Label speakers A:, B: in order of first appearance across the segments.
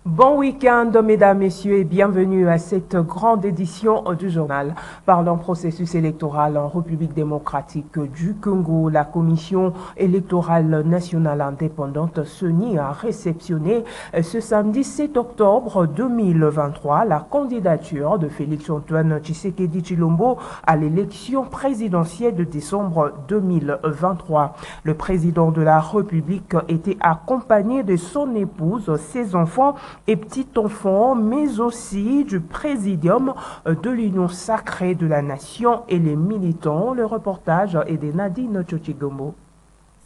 A: Bon week-end, mesdames, messieurs, et bienvenue à cette grande édition du journal. Parlant processus électoral en République démocratique du Congo, la Commission électorale nationale indépendante CENI a réceptionné ce samedi 7 octobre 2023 la candidature de Félix-Antoine Tshisekedi Tshilombo à l'élection présidentielle de décembre 2023. Le président de la République était accompagné de son épouse, ses enfants et petits-enfants, mais aussi du présidium de l'Union sacrée de la nation et les militants. Le reportage est de Nadine Tchochigombo.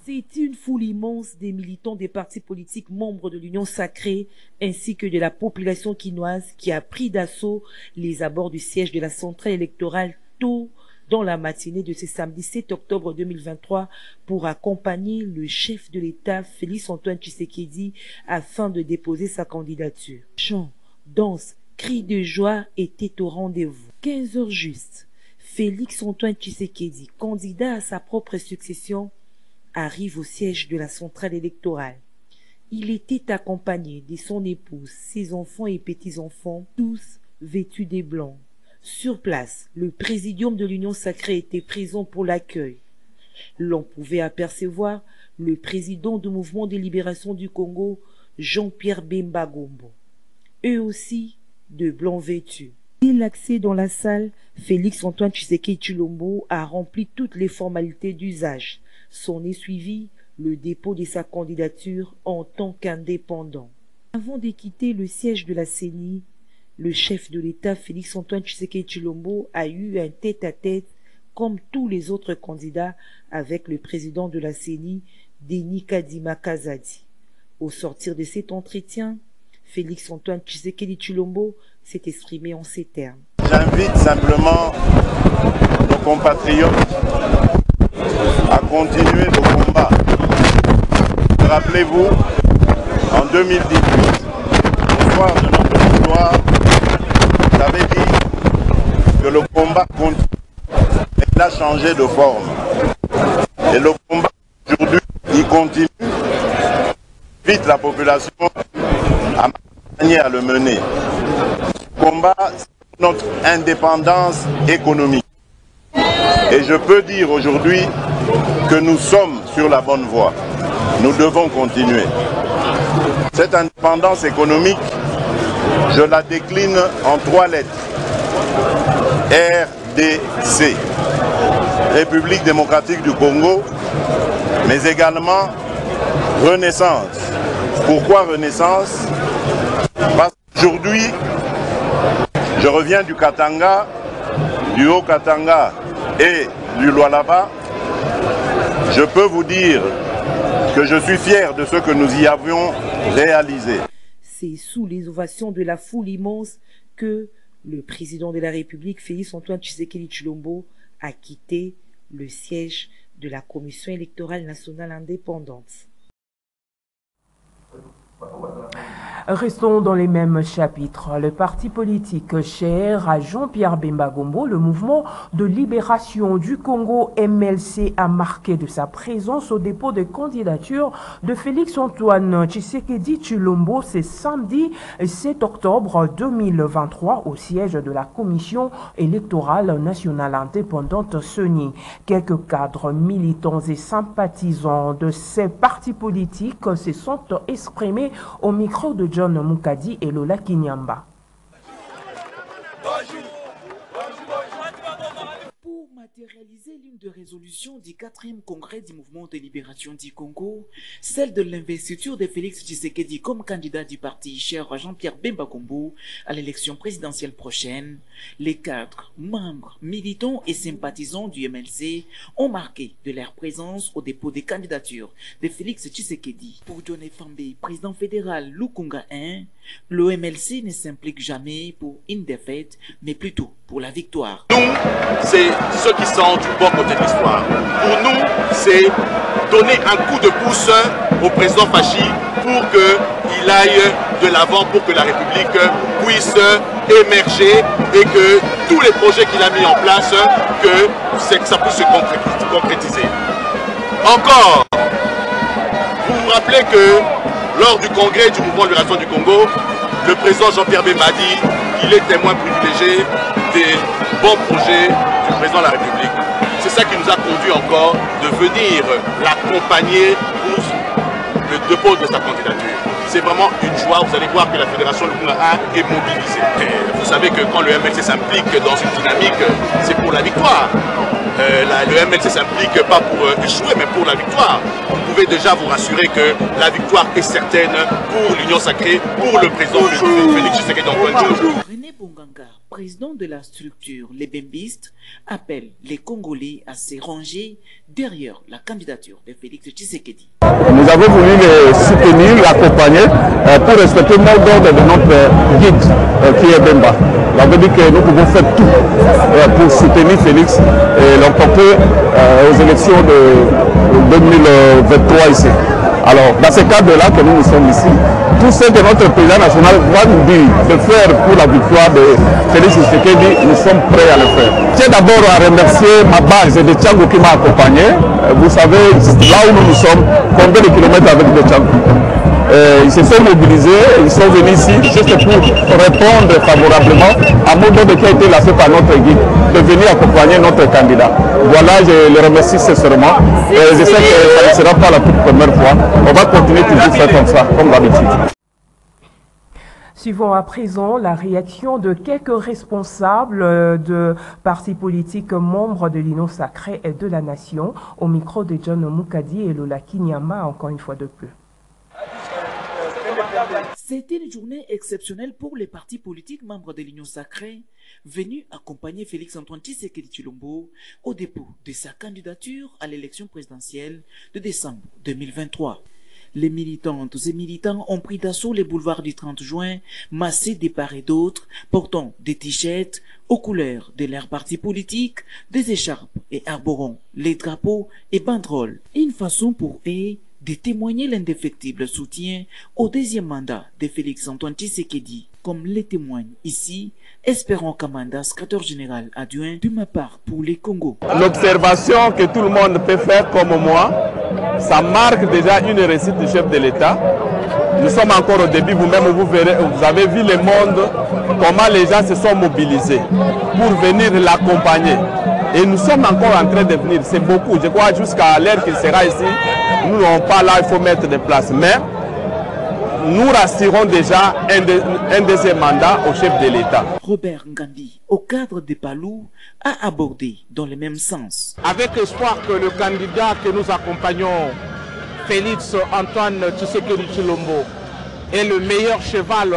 B: C'est une foule immense des militants des partis politiques membres de l'Union sacrée ainsi que de la population quinoise qui a pris d'assaut les abords du siège de la centrale électorale tôt dans la matinée de ce samedi 7 octobre 2023 pour accompagner le chef de l'État Félix-Antoine Tshisekedi afin de déposer sa candidature. Chants, danses, cris de joie étaient au rendez-vous. 15 heures juste, Félix-Antoine Tshisekedi, candidat à sa propre succession, arrive au siège de la centrale électorale. Il était accompagné de son épouse, ses enfants et petits-enfants, tous vêtus de blanc. Sur place, le présidium de l'Union sacrée était présent pour l'accueil. L'on pouvait apercevoir le président du mouvement de libération du Congo, Jean-Pierre Bemba Gombo. Eux aussi, de blanc vêtus. Dès l'accès dans la salle, Félix-Antoine Tshisekedi Tshilombo a rempli toutes les formalités d'usage. S'en est suivi le dépôt de sa candidature en tant qu'indépendant. Avant de quitter le siège de la CENI, le chef de l'État Félix-Antoine Tshisekedi Tshilombo a eu un tête-à-tête comme tous les autres candidats avec le président de la CENI, Denis Kadima Kazadi. Au sortir de cet entretien, Félix-Antoine Tshisekedi Tshilombo s'est exprimé en ces termes.
C: J'invite simplement nos compatriotes à continuer le combat. Rappelez-vous, en 2018, au soir de notre victoire, j'avais dit que le combat continue. Il a changé de forme. Et le combat aujourd'hui, il continue. J'invite la population à m'accompagner à le mener. Ce combat, c'est notre indépendance économique. Et je peux dire aujourd'hui que nous sommes sur la bonne voie. Nous devons continuer. Cette indépendance économique, je la décline en 3 lettres. RDC, République démocratique du Congo, mais également Renaissance. Pourquoi Renaissance? Parce qu'aujourd'hui, je reviens du Katanga, du Haut-Katanga et du Lualaba. Je peux vous dire que je suis fier de ce que nous y avions réalisé.
B: C'est sous les ovations de la foule immense que le président de la République, Félix-Antoine Tshisekedi Tshilombo, a quitté le siège de la Commission électorale nationale indépendante.
A: Restons dans les mêmes chapitres. Le parti politique cher à Jean-Pierre Bemba Gombo, le mouvement de libération du Congo MLC, a marqué de sa présence au dépôt de candidature de Félix-Antoine Tshisekedi Tshilombo ce samedi 7 octobre 2023 au siège de la Commission électorale nationale indépendante CENI. Quelques cadres militants et sympathisants de ces partis politiques se sont exprimés au micro de John Mukadi et Lola Kinyamba.
B: Pour matérialiser l'une des résolutions du 4e congrès du mouvement de libération du Congo, celle de l'investiture de Félix Tshisekedi comme candidat du parti cher Jean-Pierre Bemba Gombo à l'élection présidentielle prochaine, les cadres, membres, militants et sympathisants du MLC ont marqué de leur présence au dépôt des candidatures de Félix Tshisekedi. Pour John Fambé, président fédéral Lukunga 1, le MLC ne s'implique jamais pour une défaite, mais plutôt pour la victoire.
D: Nous, c'est ceux qui sont du bon côté de l'histoire. Pour nous, c'est donner un coup de pouce au président Fachi pour qu'il aille de l'avant, pour que la République puisse émerger et que tous les projets qu'il a mis en place, que ça puisse se concrétiser. Encore, vous vous rappelez que lors du congrès du mouvement de libération du Congo, le président Jean-Pierre Bemba dit qu'il est témoin privilégié des bons projets du président de la République. C'est ça qui nous a conduit encore de venir l'accompagner pour le dépôt de sa candidature. C'est vraiment une joie. Vous allez voir que la Fédération Lukunga est mobilisée. Et vous savez que quand le MLC s'implique dans une dynamique, c'est pour la victoire. Le MLC s'implique pas pour échouer, mais pour la victoire. Vous pouvez déjà vous rassurer que la victoire est certaine pour l'Union Sacrée, pour le président Félix Tshisekedi Antoine.
B: René Bonganga, président de la structure Les Bembistes, appelle les Congolais à se ranger derrière la candidature de Félix Tshisekedi.
E: Nous avons voulu les soutenir, l'accompagner pour respecter le mot d'ordre de notre guide qui est Bemba. Ça veut dire que nous pouvons faire tout pour soutenir Félix et l'emporter aux élections de 2023 ici. Alors, dans ce cadre-là que nous sommes ici, tout ce que notre président national va nous dire de faire pour la victoire de Félix Tshisekedi, nous sommes prêts à le faire. Je tiens d'abord à remercier ma base de Tchango qui m'a accompagné. Vous savez, là où nous sommes, combien de kilomètres avec de Tchango. Ils se sont mobilisés, ils sont venus ici juste pour répondre favorablement à mon don qui a été lancé par notre guide, de venir accompagner notre candidat. Voilà, je le remercie sincèrement. Et je sais que ça ne sera pas la toute première fois. On va continuer toujours à faire comme ça, comme d'habitude.
A: Suivons à présent la réaction de quelques responsables de partis politiques membres de l'Union Sacrée et de la Nation au micro de John Mukadi et Lola Kinyama, encore une fois de plus.
B: C'était une journée exceptionnelle pour les partis politiques membres de l'Union Sacrée venus accompagner Félix-Antoine Tshisekedi Tshilombo au dépôt de sa candidature à l'élection présidentielle de décembre 2023. Les militantes et militants ont pris d'assaut les boulevards du 30 juin, massés de part et d'autre, portant des t-shirts aux couleurs de leurs partis politiques, des écharpes et arborant les drapeaux et banderoles. Une façon pour eux de témoigner l'indéfectible soutien au deuxième mandat de Félix-Antoine Tshisekedi, comme le témoigne ici Espérant Kamanda, secrétaire général adjoint de ma part pour les Congo.
E: L'observation que tout le monde peut faire comme moi, ça marque déjà une réussite du chef de l'État. Nous sommes encore au début, vous-même vous verrez, vous avez vu le monde, comment les gens se sont mobilisés pour venir l'accompagner. Et nous sommes encore en train de venir, c'est beaucoup. Je crois jusqu'à l'heure qu'il sera ici, nous n'avons pas là, il faut mettre des places. Mais nous rassurons déjà un deuxième mandat au chef de l'État.
B: Robert Ngandi, au cadre des Palou, a abordé dans le même sens.
F: Avec espoir que le candidat que nous accompagnons, Félix-Antoine Tshisekedi Tshilombo, est le meilleur cheval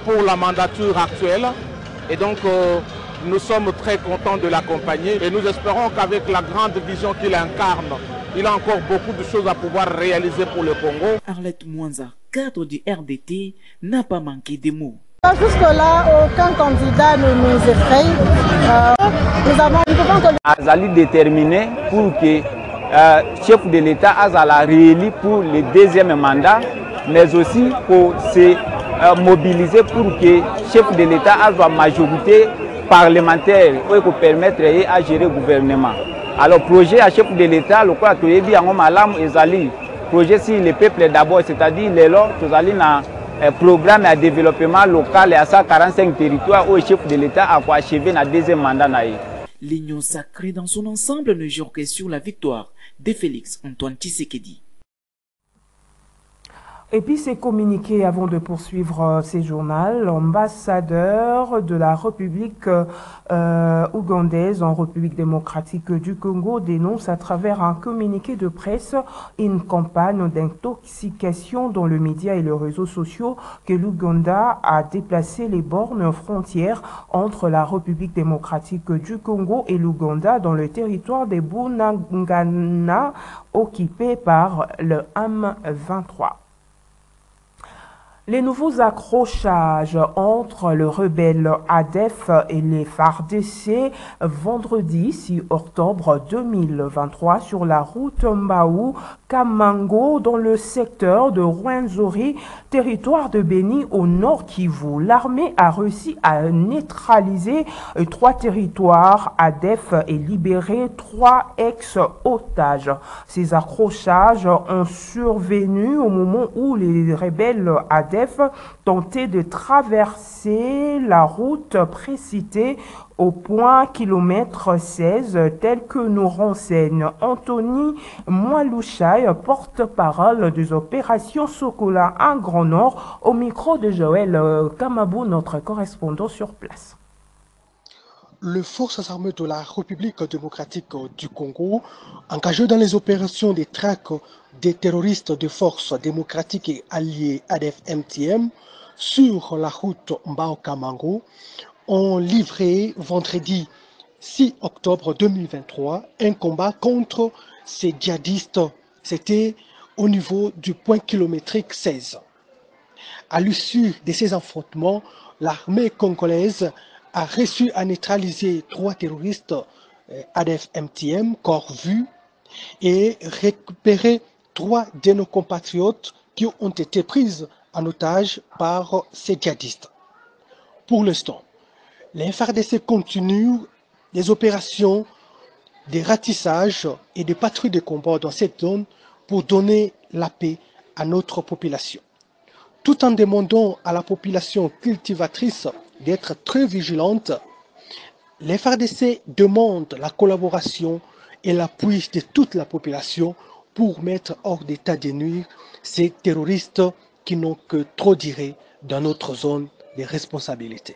F: pour la mandature actuelle. Et donc, nous sommes très contents de l'accompagner et nous espérons qu'avec la grande vision qu'il incarne, il a encore beaucoup de choses à pouvoir réaliser pour le Congo.
B: Arlette Mwanza, cadre du RDT, n'a pas manqué de mots.
G: Jusque-là, aucun candidat ne nous effraie. Nous pouvons que...
H: Azali déterminé pour que chef de l'État Azala réélu pour le deuxième mandat, mais aussi pour se mobiliser pour que chef de l'État ait la majorité parlementaire pour permettre à gérer le gouvernement. Alors, projet à chef de l'État, le quoi que dit en malam ezali projet si le peuple d'abord, c'est-à-dire les lois, tous allés dans programme de développement local et à 145 territoires où le chef de l'État a achevé dans le deuxième mandat.
B: L'Union Sacrée dans son ensemble ne joue que sur la victoire de Félix-Antoine Tshisekedi.
A: Et puis c'est communiqué avant de poursuivre ces journaux. L'ambassadeur de la République ougandaise en République démocratique du Congo dénonce à travers un communiqué de presse une campagne d'intoxication dans le média et les réseaux sociaux que l'Ouganda a déplacé les bornes frontières entre la République démocratique du Congo et l'Ouganda dans le territoire des Bunagana occupé par le M23. Les nouveaux accrochages entre le rebelle ADF et les FARDC vendredi 6 octobre 2023 sur la route Mbaou-Kamango dans le secteur de Rwenzori, territoire de Béni au nord Kivu. L'armée a réussi à neutraliser 3 territoires ADF et libérer 3 ex-otages. Ces accrochages ont survenu au moment où les rebelles ADF ADF tentaient de traverser la route précitée au point kilomètre 16, tel que nous renseigne Anthony Mwalouchaï, porte-parole des opérations Sokola en Grand Nord, au micro de Joël Kamabou, notre correspondant sur place.
I: Les forces armées de la République démocratique du Congo, engagées dans les opérations de traque des terroristes des forces démocratiques et alliées ADF-MTM sur la route Mbao-Kamango, ont livré vendredi 6 octobre 2023 un combat contre ces djihadistes. C'était au niveau du point kilométrique 16. À l'issue de ces affrontements, l'armée congolaise a réussi à neutraliser 3 terroristes ADF-MTM, corps vus, et récupérer 3 de nos compatriotes qui ont été pris en otage par ces djihadistes. Pour l'instant, les FARDC continuent des opérations de ratissage et de patrouilles de combat dans cette zone pour donner la paix à notre population. Tout en demandant à la population cultivatrice d'être très vigilante, les FARDC demandent la collaboration et l'appui de toute la population pour mettre hors d'état de nuire ces terroristes qui n'ont que trop d'iré dans notre zone de responsabilité.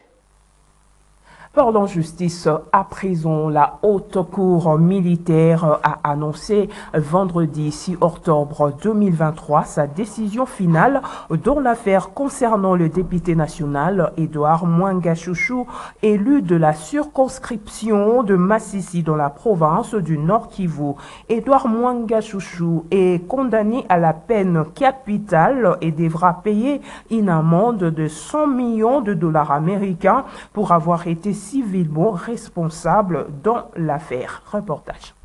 A: Parlons justice à présent. La haute cour militaire a annoncé vendredi 6 octobre 2023 sa décision finale dans l'affaire concernant le député national Edouard Mwanga Chouchou, élu de la circonscription de Massissi dans la province du Nord Kivu. Edouard Mwanga Chouchou est condamné à la peine capitale et devra payer une amende de 100 millions de dollars américains pour avoir été civilement responsable dans l'affaire. Reportage.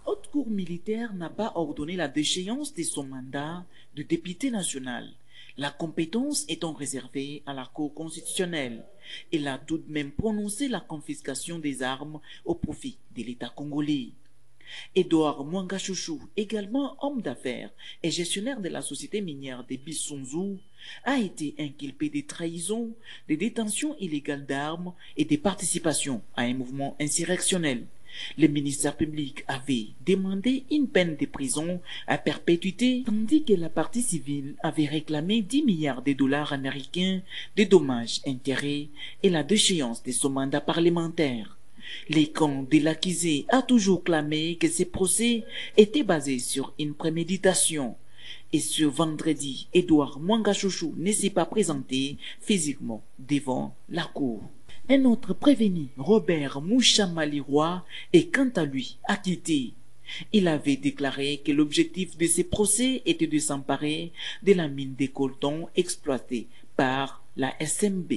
B: La haute cour militaire n'a pas ordonné la déchéance de son mandat de député national, la compétence étant réservée à la Cour constitutionnelle. Elle a tout de même prononcé la confiscation des armes au profit de l'État congolais. Edouard Mwanga Chouchou, également homme d'affaires et gestionnaire de la société minière des Bissonzou, a été inculpé de trahison, de détention illégale d'armes et de participation à un mouvement insurrectionnel. Le ministère public avait demandé une peine de prison à perpétuité, tandis que la partie civile avait réclamé 10 milliards de dollars américains de dommages-intérêts et la déchéance de son mandat parlementaire. Le camp de l'accusé a toujours clamé que ces procès étaient basés sur une préméditation. Et ce vendredi, Edouard Mwanga Chouchou ne s'est pas présenté physiquement devant la cour. Un autre prévenu, Robert Mouchamaliroy, est quant à lui acquitté. Il avait déclaré que l'objectif de ces procès était de s'emparer de la mine de coltan exploitée par la SMB.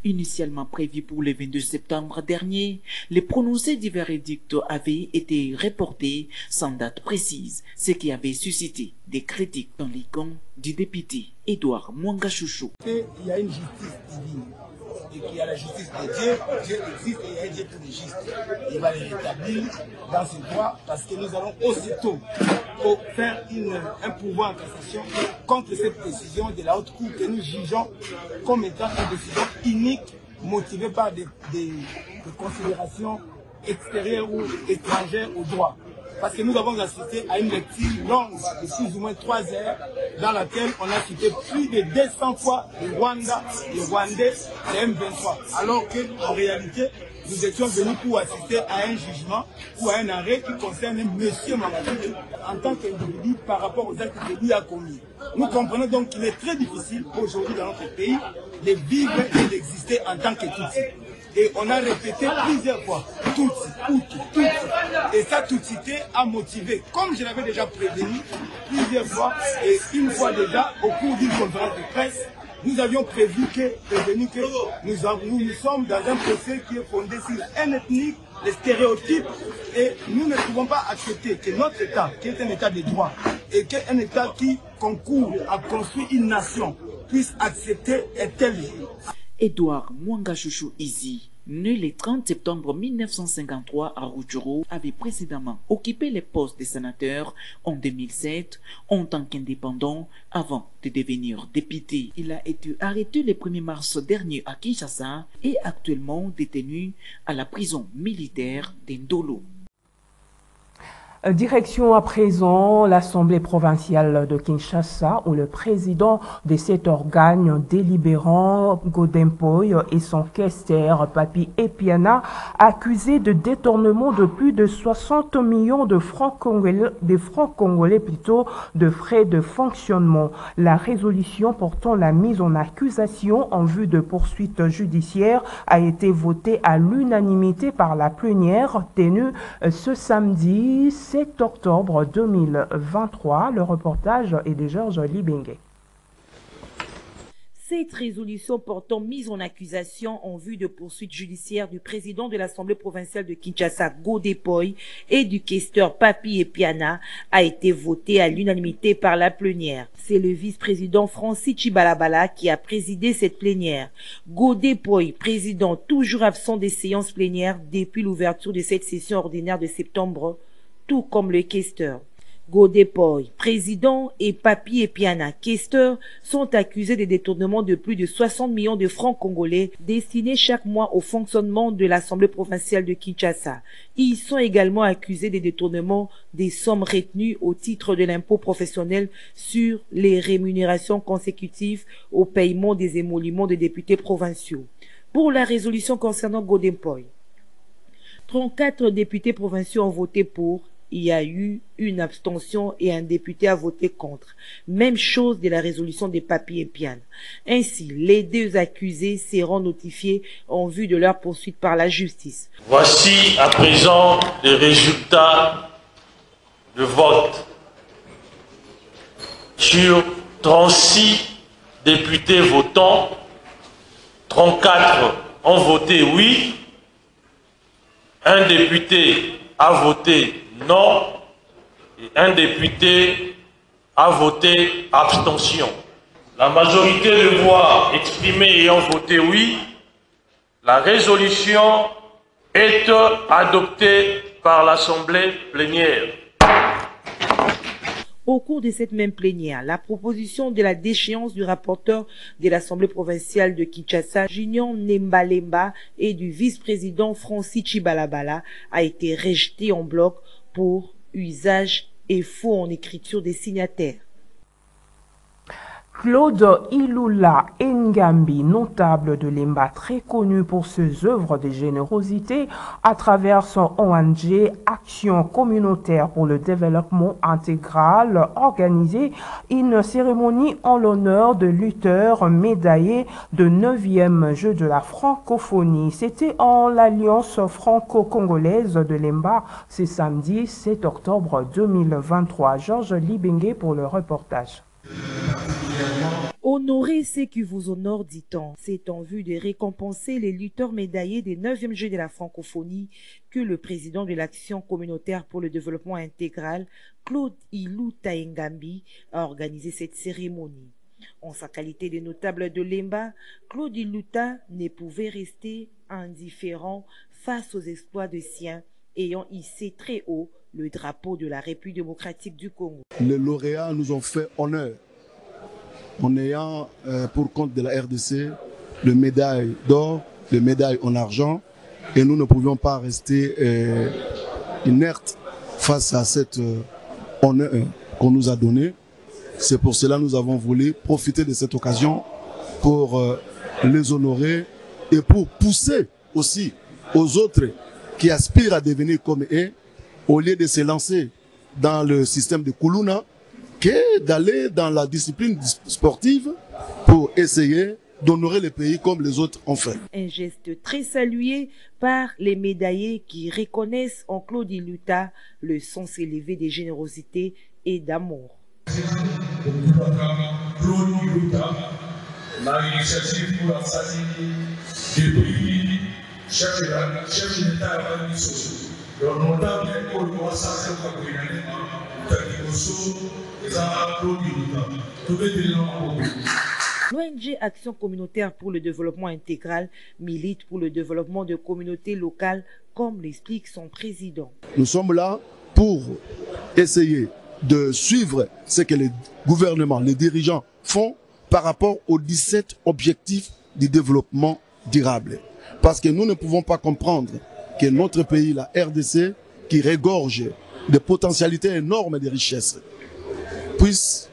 B: Initialement prévu pour le 22 septembre dernier, les prononcés du verdict avaient été reportés sans date précise, ce qui avait suscité des critiques dans les camps du député Edouard Mwanga Chouchou.
J: Il y a une justice divine et qu'il y a la justice de Dieu, Dieu existe et il y a Dieu pour les justes. Il va les rétablir dans ce droit parce que nous allons aussitôt faire un pouvoir en cassation contre cette décision de la haute cour que nous jugeons comme étant une décision unique motivée par des considérations extérieures ou étrangères au droit. Parce que nous avons assisté à une lecture longue de plus ou moins 3 heures dans laquelle on a cité plus de 200 fois le Rwanda, le Rwandais et M23. Alors qu'en réalité, nous étions venus pour assister à un jugement ou à un arrêt qui concerne M. Mwanga en tant qu'individu par rapport aux actes que lui a commis. Nous comprenons donc qu'il est très difficile aujourd'hui dans notre pays de vivre et d'exister en tant que Tutsi. Et on a répété plusieurs fois, Tutsi, Hutu, Tutsi. Et ça, Tutsité a motivé, comme je l'avais déjà prévenu plusieurs fois, et une fois déjà, au cours d'une conférence de presse, nous avions prévenu que nous sommes dans un procès qui est fondé sur un ethnique, les stéréotypes, et nous ne pouvons pas accepter que notre État, qui est un État de droit, et qu'un État qui concourt à construire une nation, puisse accepter un tel.
B: Edouard Mwanga Chouchou Izi Né le 30 septembre 1953 à Rutshuru, avait précédemment occupé les postes de sénateur en 2007 en tant qu'indépendant avant de devenir député. Il a été arrêté le 1er mars dernier à Kinshasa et actuellement détenu à la prison militaire d'Indolo.
A: Direction à présent l'Assemblée provinciale de Kinshasa où le président de cet organe délibérant, Godempoy, et son questeur, Papi Epiana, accusés de détournement de plus de 60 millions de francs congolais, de frais de fonctionnement. La résolution portant la mise en accusation en vue de poursuites judiciaires a été votée à l'unanimité par la plénière tenue ce samedi 7 octobre 2023. Le reportage est de Georges Libengue.
B: Cette résolution portant mise en accusation en vue de poursuites judiciaires du président de l'Assemblée provinciale de Kinshasa, Godempoy, et du questeur Papi Epiana a été votée à l'unanimité par la plénière. C'est le vice-président Francis Chibalabala qui a présidé cette plénière. Godempoy, président toujours absent des séances plénières depuis l'ouverture de cette session ordinaire de septembre, tout comme le questeur. Godempoy, président, et Papi Epiana, questeur, sont accusés de détournement de plus de 60 millions de francs congolais destinés chaque mois au fonctionnement de l'Assemblée provinciale de Kinshasa. Ils sont également accusés de détournement des sommes retenues au titre de l'impôt professionnel sur les rémunérations consécutives au paiement des émoluments des députés provinciaux. Pour la résolution concernant Godempoy, 34 députés provinciaux ont voté pour. Il y a eu une abstention et un député a voté contre. Même chose de la résolution des Papi Epiana. Ainsi, les deux accusés seront notifiés en vue de leur poursuite par la justice.
K: Voici à présent les résultats de vote. Sur 36 députés votants, 34 ont voté oui, un député a voté non, et un député a voté abstention. La majorité de voix exprimées ayant voté oui, la résolution est adoptée par l'Assemblée plénière.
B: Au cours de cette même plénière, la proposition de la déchéance du rapporteur de l'Assemblée provinciale de Kinshasa, Junior Nembalemba, et du vice-président Francis Chibalabala a été rejetée en bloc pour usage et faux en écriture des signataires.
A: Claude Ilula Ngambi, notable de Lemba, très connu pour ses œuvres de générosité à travers son ONG Action communautaire pour le développement intégral, organisé une cérémonie en l'honneur de lutteurs médaillés de 9e Jeux de la francophonie. C'était en l'Alliance franco-congolaise de Lemba, ce samedi 7 octobre 2023. Georges Libengue pour le reportage.
B: Honorez ceux qui vous honorent, dit-on. C'est en vue de récompenser les lutteurs médaillés des 9e Jeux de la francophonie que le président de l'Action communautaire pour le développement intégral, Claude Iluta Ngambi, a organisé cette cérémonie. En sa qualité de notable de Lemba, Claude Iluta ne pouvait rester indifférent face aux exploits de siens ayant hissé très haut le drapeau de la République démocratique du Congo.
L: Les lauréats nous ont fait honneur en ayant pour compte de la RDC le médaille d'or, le médaille en argent, et nous ne pouvions pas rester inertes face à cette honneur qu'on nous a donné. C'est pour cela que nous avons voulu profiter de cette occasion pour les honorer et pour pousser aussi aux autres qui aspirent à devenir comme eux, au lieu de se lancer dans le système de Kuluna, que d'aller dans la discipline sportive pour essayer d'honorer le pays comme les autres ont fait.
B: Un geste très salué par les médaillés qui reconnaissent en Claude Iluta le sens élevé de générosité et d'amour.
M: Claude Iluta, l'initiative pour la famille depuis chef d'État à la sociaux. Le notable est pour le roi Sacré Kabouina, Claude Iluta. Tout le monde
B: L'ONG Action communautaire pour le développement intégral milite pour le développement de communautés locales, comme l'explique son président.
L: Nous sommes là pour essayer de suivre ce que les gouvernements, les dirigeants font par rapport aux 17 objectifs du développement durable. Parce que nous ne pouvons pas comprendre que notre pays, la RDC, qui regorge de potentialités énormes de richesses, puisse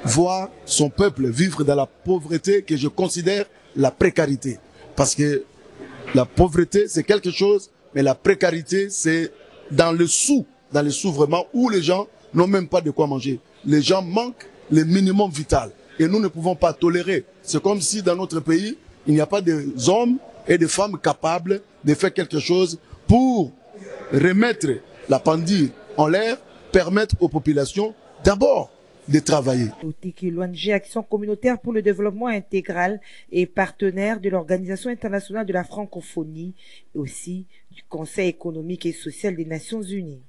L: voir son peuple vivre dans la pauvreté que je considère la précarité. Parce que la pauvreté, c'est quelque chose, mais la précarité, c'est dans le sous vraiment, où les gens n'ont même pas de quoi manger. Les gens manquent le minimum vital. Et nous ne pouvons pas tolérer. C'est comme si dans notre pays, il n'y a pas des hommes et des femmes capables de faire quelque chose pour remettre la pendule en l'air, permettre aux populations d'abord de travailler.
B: L'ONG Action communautaire pour le développement intégral est partenaire de l'Organisation internationale de la francophonie et aussi du Conseil économique et social des Nations unies.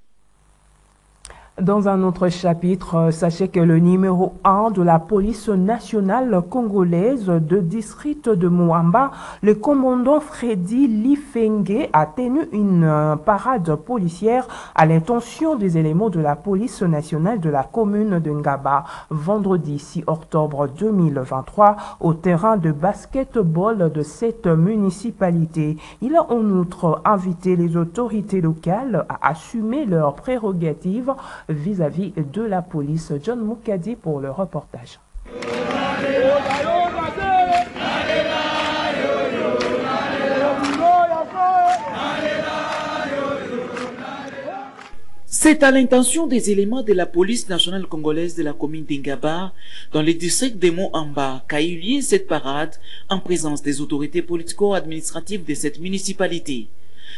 A: Dans un autre chapitre, sachez que le numéro 1 de la police nationale congolaise de district de Moamba, le commandant Freddy Lifenge, a tenu une parade policière à l'intention des éléments de la police nationale de la commune de Ngaba, vendredi 6 octobre 2023, au terrain de basketball de cette municipalité. Il a en outre invité les autorités locales à assumer leurs prérogatives vis-à-vis de la police. John Moukadi pour le reportage.
B: C'est à l'intention des éléments de la police nationale congolaise de la commune d'Ingaba, dans le district de Moamba, qu'a eu lieu cette parade en présence des autorités politico-administratives de cette municipalité.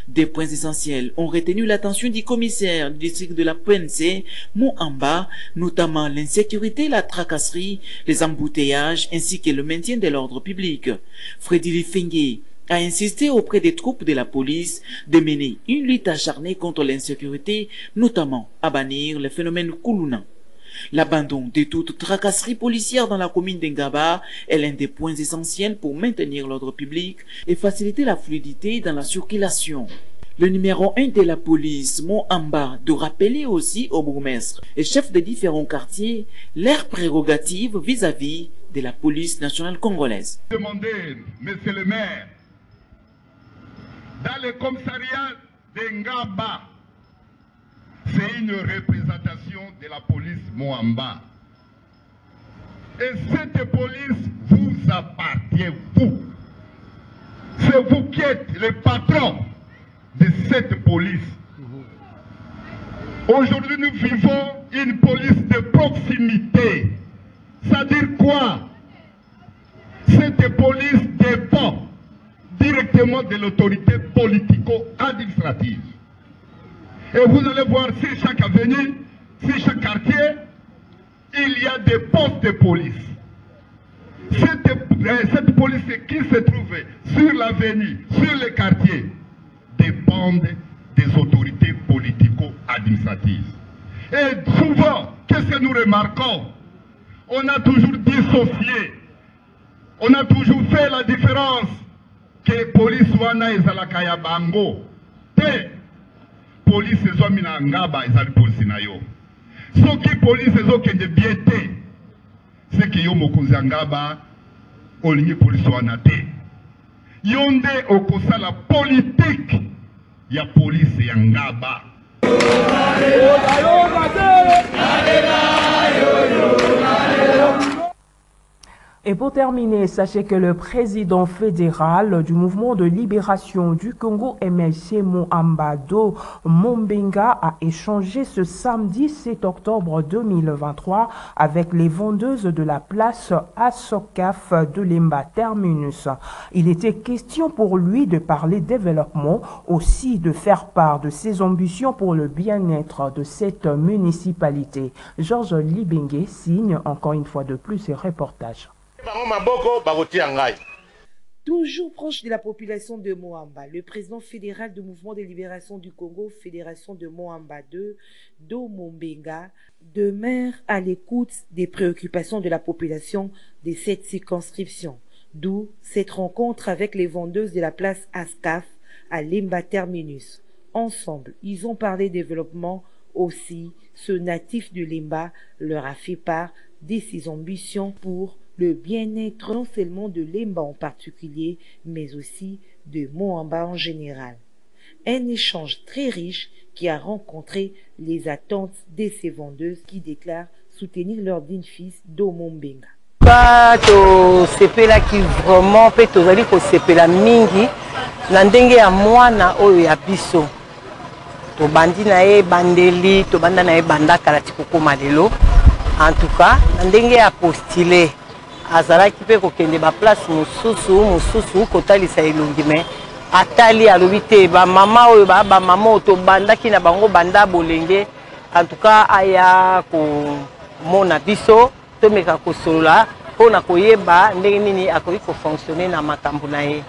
B: Des points essentiels ont retenu l'attention du commissaire du district de la PNC, Moamba, notamment l'insécurité, la tracasserie, les embouteillages ainsi que le maintien de l'ordre public. Freddy Lifenge a insisté auprès des troupes de la police de mener une lutte acharnée contre l'insécurité, notamment à bannir le phénomène Kuluna. L'abandon de toute tracasserie policière dans la commune d'Ngaba est l'un des points essentiels pour maintenir l'ordre public et faciliter la fluidité dans la circulation. Le numéro 1 de la police, Moamba, de rappeler aussi aux bourgmestres et chefs des différents quartiers leurs prérogatives vis-à-vis de la police nationale congolaise.
N: Demandez, monsieur le maire, dans le commissariat d'Ngaba, c'est une représentation de la police Moamba. Et cette police vous appartient, vous. C'est vous qui êtes le patron de cette police. Aujourd'hui, nous vivons une police de proximité. C'est-à-dire quoi? Cette police dépend directement de l'autorité politico-administrative. Et vous allez voir, sur chaque avenue, sur chaque quartier, il y a des postes de police. Cette police qui se trouve sur l'avenue, sur les quartiers, dépendent des autorités politico-administratives. Et souvent, qu'est-ce que nous remarquons? On a toujours dissocié, on a toujours fait la différence que la police wana ezalaka ya bango. Police ezomina ngaba ezali police na yo. Soki police ezokende biete, c'est que yo mokonzi ngaba olingi police wana te. Yonde okosala politique ya police ya ngaba.
A: Et pour terminer, sachez que le président fédéral du mouvement de libération du Congo, MLC Moambado Mombenga, a échangé ce samedi 7 octobre 2023 avec les vendeuses de la place Asokaf de Lemba Terminus. Il était question pour lui de parler développement, aussi de faire part de ses ambitions pour le bien-être de cette municipalité. Georges Libengue signe encore une fois de plus ce reportage.
B: Toujours proche de la population de Moamba, le président fédéral du Mouvement de libération du Congo, Fédération de Moamba 2, Domo Mbenga, demeure à l'écoute des préoccupations de la population de cette circonscription. D'où cette rencontre avec les vendeuses de la place Ascaf à Lemba Terminus. Ensemble, ils ont parlé développement aussi. Ce natif de Lemba leur a fait part de ses ambitions pour le bien-être non seulement de Lemba en particulier, mais aussi de Moamba en général. Un échange très riche qui a rencontré les attentes de ces vendeuses qui déclarent soutenir leur digne fils Domo Mbenga.
O: Tosepelaki vraiment mpe tozali kosepela mingi na ndenge ya mwana oyo ya biso tobandi na ye bandeli tobanda na ye bandakala ti kokoma lelo en tout cas na ndenge ya postule azalaki mpe kokende baplace mosusu kotalisa elongi me atali alobi te bamama oyo bamama oyo tobandaki na bango banda bolenge en tout cas aya komona biso tomeka kosolola mpona koyeba ndenge nini akoki kofonctionne na makambo na ye.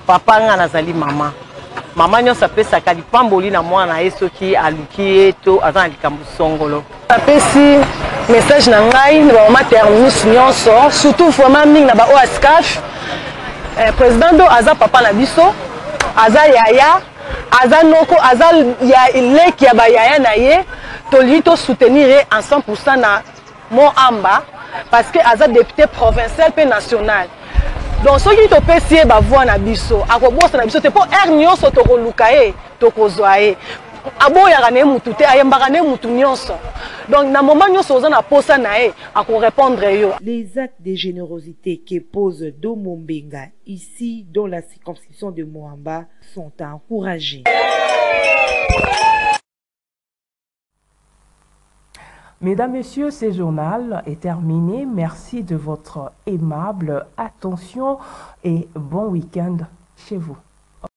O: Papa nga nazali mama nyonso apesaka lipamboli na mwana na ye soki aluki ye to aza na likambo songolo.
P: Apesi message na ngai na bamama terminus nyonso surtout vraiment mingi na bao Ascaf président do aza papa na biso aza yaya aza noko aza ya leki ya bayaya na ye toli to soutenir en 100% na Moamba parce que aza député provincial pe national. Donc ceux qui topesi ba voix na biso akobosa na biso te po nyonso to koluka e to kozwa e aboyaka ne mutu te ayembaka ne mutu nyonso. Donc na moment nyonso oza na posa na e ako répondre yo.
B: Les actes de générosité que pose Domo Mbenga ici dans la circonscription de Moamba sont à encourager.
A: Mesdames, Messieurs, ce journal est terminé. Merci de votre aimable attention et bon week-end chez vous.